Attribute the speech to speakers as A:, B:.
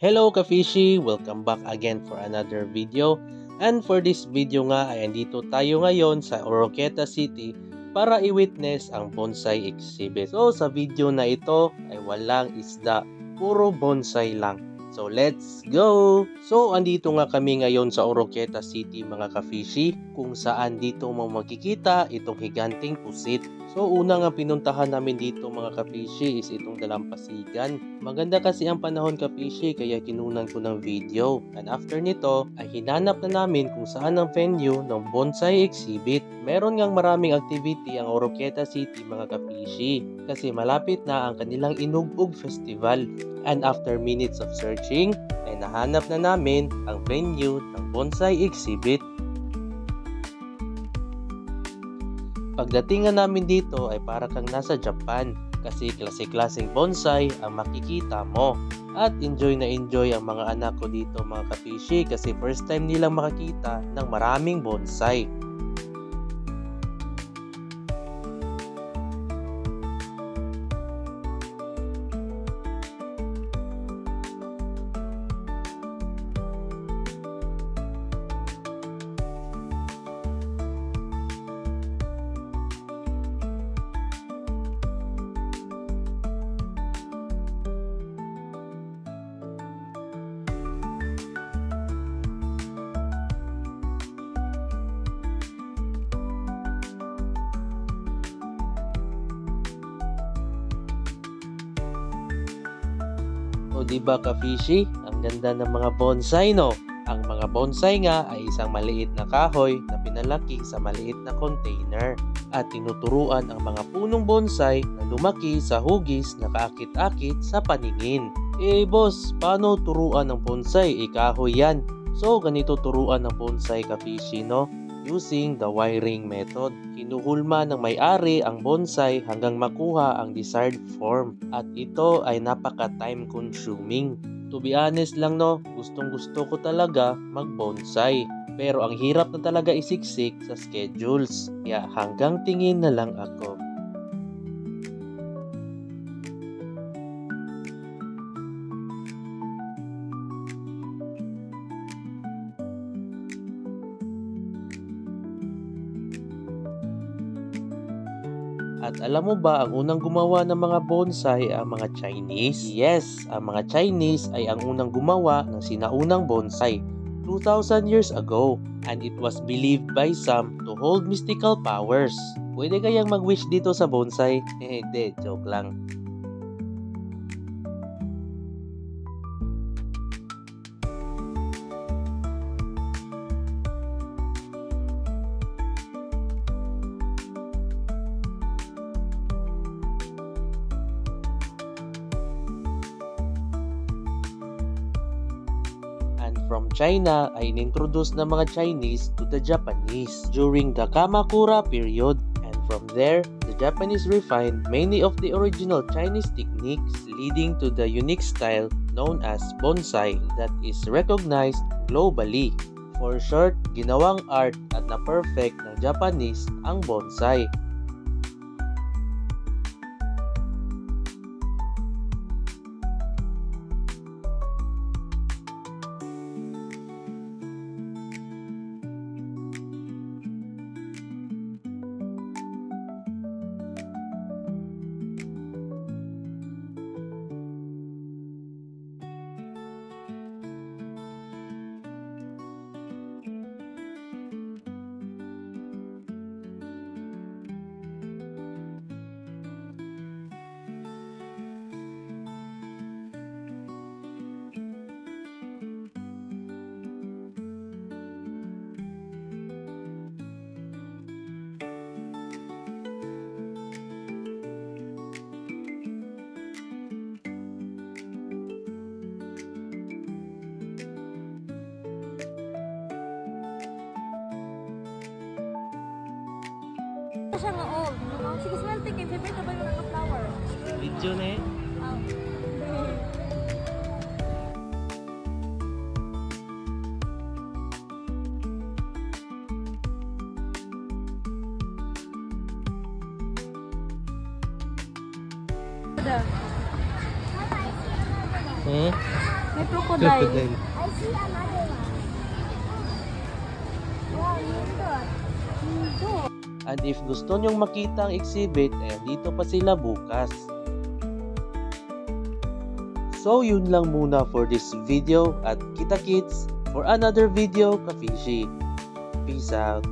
A: Hello ka-fishy! Welcome back again for another video. And for this video nga ay andito tayo ngayon sa Oroquieta City para i-witness ang bonsai exhibit. So sa video na ito ay walang isda, puro bonsai lang. So let's go! So andito nga kami ngayon sa Oroquieta City mga ka-fishy, kung saan dito mo makikita itong higanting pusit. So una nga pinuntahan namin dito mga ka-fishy is itong dalampasigan. Maganda kasi ang panahon ka-fishy kaya kinunan ko ng video. And after nito ay hinanap na namin kung saan ang venue ng bonsai exhibit. Meron ngang maraming activity ang Oroquieta City mga ka-fishy kasi malapit na ang kanilang Inugbog Festival. And after minutes of searching ay nahanap na namin ang venue ng bonsai exhibit. Pagdating nga namin dito ay para kang nasa Japan kasi klase-klaseng bonsai ang makikita mo. At enjoy na enjoy ang mga anak ko dito mga ka-fishy kasi first time nilang makakita ng maraming bonsai. O diba ka-fishy? Ang ganda ng mga bonsai no? Ang mga bonsai nga ay isang maliit na kahoy na pinalaki sa maliit na container at tinuturuan ang mga punong bonsai na lumaki sa hugis na kaakit-akit sa paningin. Eh boss, paano turuan ng bonsai? Kahoy yan. So ganito turuan ng bonsai ka-fishy no? Using the wiring method. Kinuhulma ng may-ari ang bonsai hanggang makuha ang desired form. At ito ay napaka-time consuming. To be honest lang no, gustong-gusto ko talaga mag-bonsai. Pero ang hirap na talaga isiksik sa schedules. Kaya hanggang tingin na lang ako. At alam mo ba, ang unang gumawa ng mga bonsai ay ang mga Chinese? Yes, ang mga Chinese ay ang unang gumawa ng sinaunang bonsai 2,000 years ago. And it was believed by some to hold mystical powers. Pwede kayang mag-wish dito sa bonsai? Hindi, joke lang. From China ay inintroduce ng mga Chinese to the Japanese during the Kamakura period, and from there, the Japanese refined many of the original Chinese techniques leading to the unique style known as bonsai that is recognized globally. For short, ginawang art at na-perfect ng Japanese ang bonsai.
B: Siya nga old. Sige, swerte kay favorite na ba yung naka-flower?
A: Video na eh.
B: May crocodile.
C: I see another one. Wow, nindot.
A: And if gusto nyong makita ang exhibit, dito pa sila bukas. So yun lang muna for this video at kita-kits for another video ka-fishy. Peace out.